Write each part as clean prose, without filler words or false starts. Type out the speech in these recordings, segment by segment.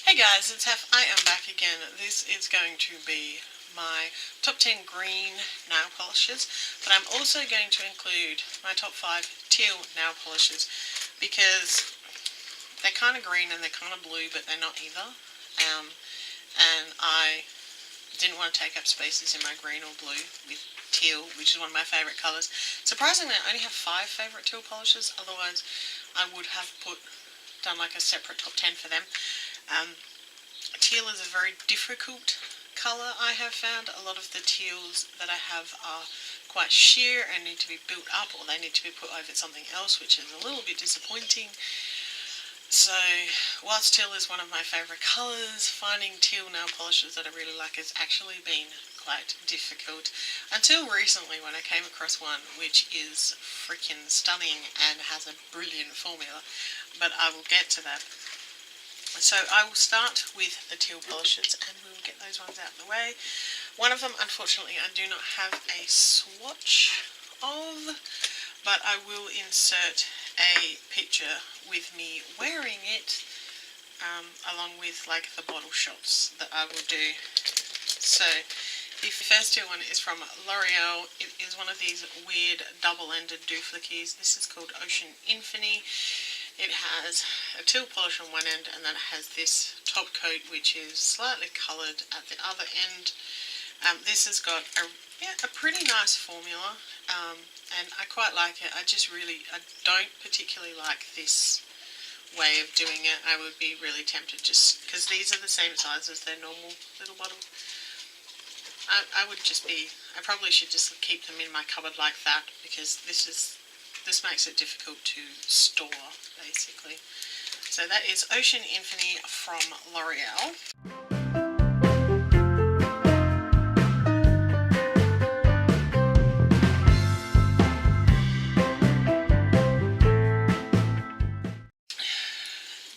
Hey guys, it's Haff. I am back again. This is going to be my top 10 green nail polishes, but I'm also going to include my top 5 teal nail polishes because they're kind of green and they're kind of blue, but they're not either. And I didn't want to take up spaces in my green or blue with teal, which is one of my favourite colours. Surprisingly, I only have 5 favourite teal polishes, otherwise I would have done like a separate top 10 for them. Teal is a very difficult colour, I have found. A lot of the teals that I have are quite sheer and need to be built up, or they need to be put over something else, which is a little bit disappointing. So, whilst teal is one of my favourite colours, finding teal nail polishes that I really like has actually been quite difficult. Until recently, when I came across one which is freaking stunning and has a brilliant formula, but I will get to that. So I will start with the teal polishes and we'll get those ones out of the way. One of them, unfortunately, I do not have a swatch of, but I will insert a picture with me wearing it, along with like the bottle shots that I will do. So the first teal one is from L'Oreal. It is one of these weird double-ended doohickeys. This is called Ocean Infinity. It has a teal polish on one end and then it has this top coat which is slightly coloured at the other end. This has got a pretty nice formula, and I quite like it. I don't particularly like this way of doing it. I would be really tempted, just because these are the same size as their normal little bottle. I probably should just keep them in my cupboard like that, because this makes it difficult to store, basically. So that is Ocean Infinity from L'Oreal.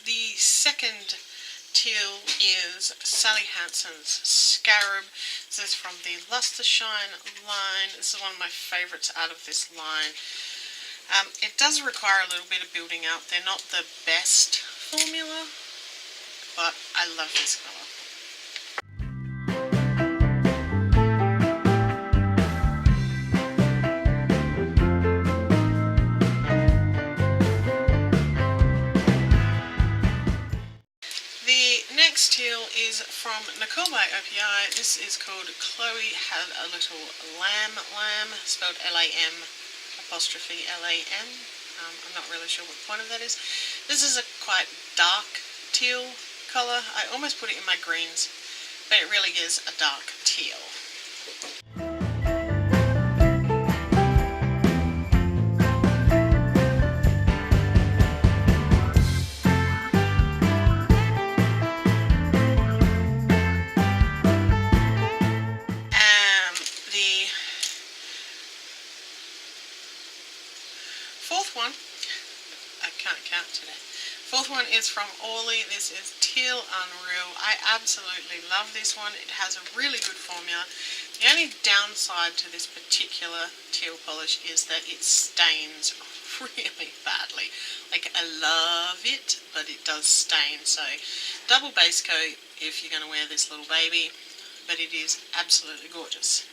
The second teal is Sally Hansen's Scarab. This is from the Luster Shine line. This is one of my favourites out of this line. It does require a little bit of building up. They're not the best formula, but I love this colour. The next teal is from Nicole by OPI. This is called Chloe Had a Little Lamb, spelled L-A-M. Apostrophe L-A-M. I'm not really sure what the point of that is. This is a quite dark teal colour. I almost put it in my greens, but it really is a dark teal. Fourth one is from Orly. This is Teal Unreal. I absolutely love this one. It has a really good formula. The only downside to this particular teal polish is that it stains really badly. Like, I love it, but it does stain. So double base coat if you're going to wear this little baby, but it is absolutely gorgeous.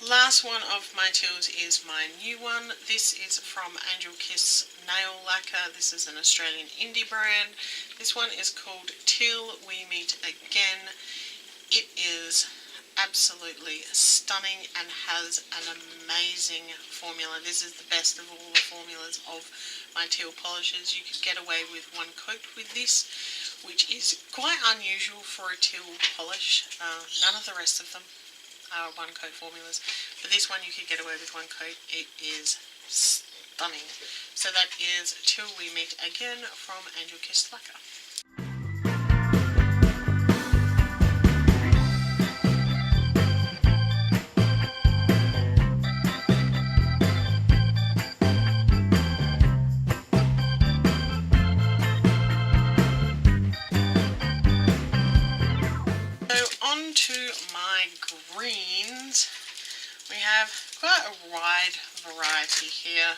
Last one of my teals is my new one. This is from Angel Kiss Nail Lacquer. This is an Australian indie brand. This one is called Till We Meet Again. It is absolutely stunning and has an amazing formula. This is the best of all the formulas of my teal polishes. You could get away with one coat with this, which is quite unusual for a teal polish. None of the rest of them are one coat formulas, but this one you could get away with one coat. It is stunning. So that is Till We Meet Again from Angel Kiss Lacquer. variety here.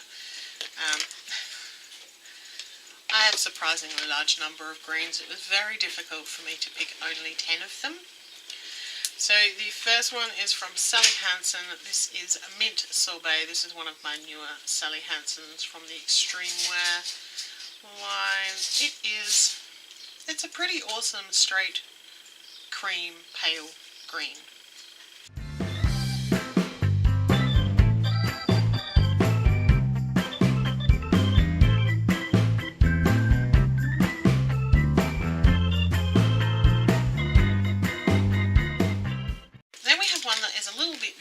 I have a surprisingly large number of greens. It was very difficult for me to pick only 10 of them. So the first one is from Sally Hansen. This is Mint Sorbet. This is one of my newer Sally Hansens from the Extreme Wear line. It's a pretty awesome straight cream pale green.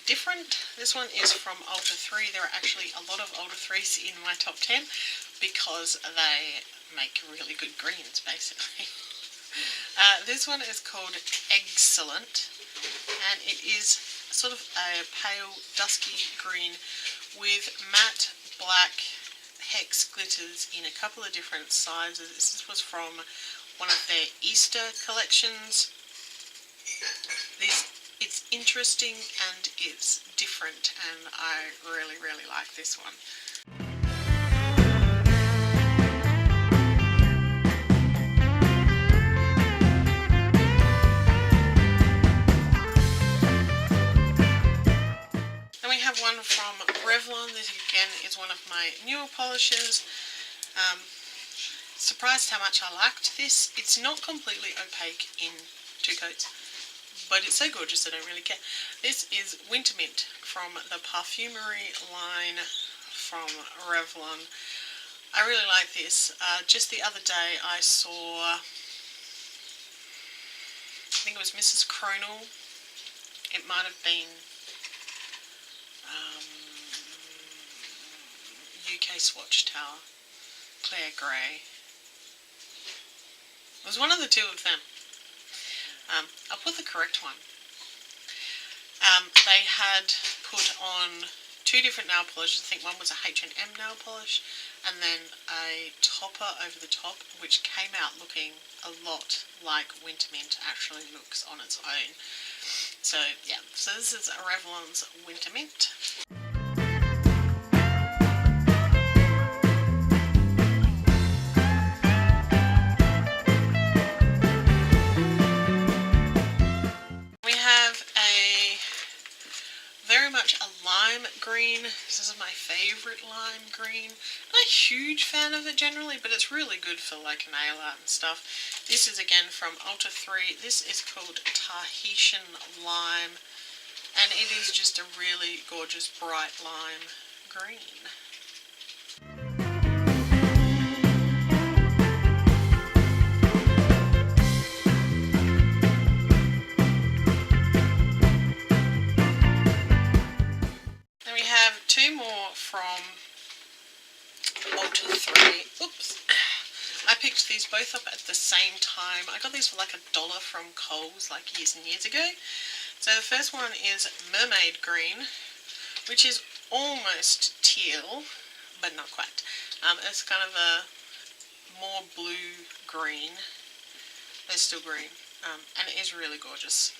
Different. This one is from Ultra 3. There are actually a lot of Ultra 3s in my top 10 because they make really good greens, basically. This one is called Excellent, and it is sort of a pale dusky green with matte black hex glitters in a couple of different sizes. This was from one of their Easter collections. It's interesting and it's different, and I really like this one. Then we have one from Revlon. This again is one of my newer polishes. Surprised how much I liked this. It's not completely opaque in 2 coats, but it's so gorgeous I don't really care. This is Winter Mint from the Parfumery line from Revlon. I really like this. Just the other day I saw, I think it was Mrs. Cronal. It might have been UK Swatch Tower, Claire Grey. It was one of the two of them. I'll put the correct one. They had put on 2 different nail polishes. I think one was a H&M nail polish and then a topper over the top, which came out looking a lot like Winter Mint actually looks on its own. So yeah, so this is Revlon's Winter Mint. Lime green. This is my favourite lime green. Not a huge fan of it generally, but it's really good for like nail art and stuff. This is again from Ultra 3. This is called Tahitian Lime, and it is just a really gorgeous bright lime green. From Ultra 3. Oops. I picked these both up at the same time. I got these for like $1 from Kohl's like years and years ago. So the first one is Mermaid Green, which is almost teal, but not quite. It's kind of a more blue green. They're still green, and it is really gorgeous.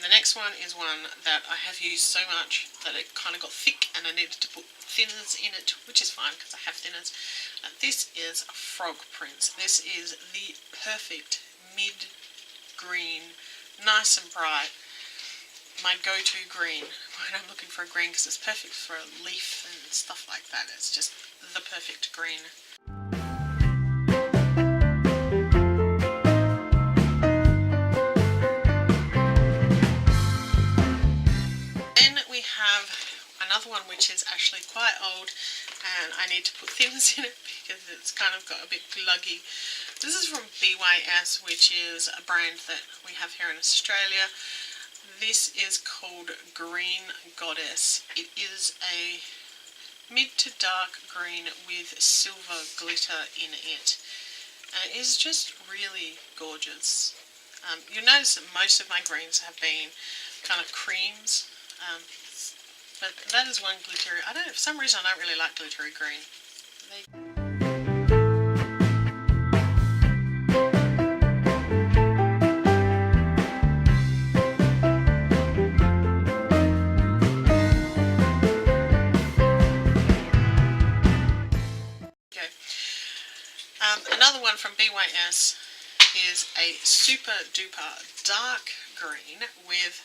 Next one is one that I have used so much that it kind of got thick and I needed to put thinners in it, which is fine because I have thinners. This is Frog Prince. This is the perfect mid-green, nice and bright. My go-to green when I'm looking for a green, because it's perfect for a leaf and stuff like that. It's just the perfect green. Another one which is actually quite old and I need to put thinners in it because it's kind of got a bit gluggy. This is from BYS, which is a brand that we have here in Australia. This is called Green Goddess. It is a mid to dark green with silver glitter in it, and it is just really gorgeous. You'll notice that most of my greens have been kind of creams. But that is one glittery. I don't know, for some reason I don't really like glittery green. this is a super duper dark green with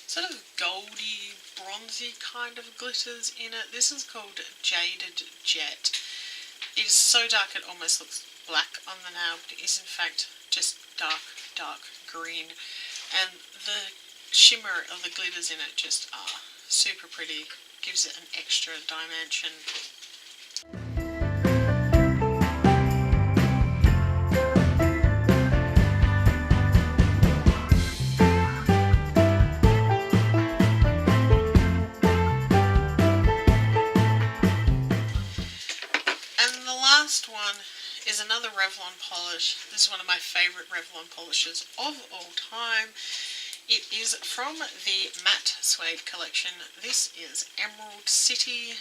sort of goldy, bronzy kind of glitters in it. This is called Jaded Jet. It is so dark it almost looks black on the nail, but it is in fact just dark green. And the shimmer of the glitters in it just are super pretty, gives it an extra dimension. And the last one is another Revlon polish. This is one of my favourite Revlon polishes of all time. It is from the Matte Suede collection. This is Emerald City.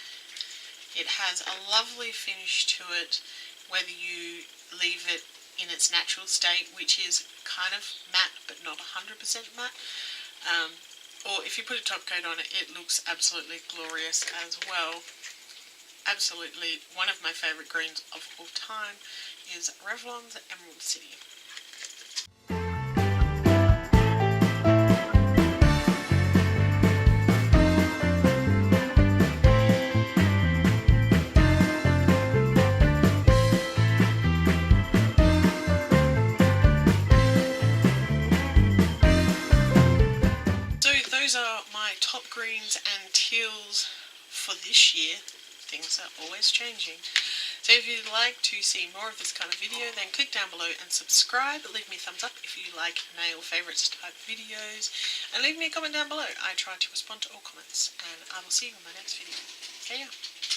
It has a lovely finish to it, whether you leave it in its natural state, which is kind of matte but not 100% matte, or if you put a top coat on it, it looks absolutely glorious as well. Absolutely one of my favourite greens of all time is Revlon's Emerald City. Those are my top greens and teals for this year. Things are always changing. So if you'd like to see more of this kind of video, then click down below and subscribe. Leave me a thumbs up if you like nail favourites type videos, and leave me a comment down below. I try to respond to all comments, and I will see you in my next video. Okay, yeah.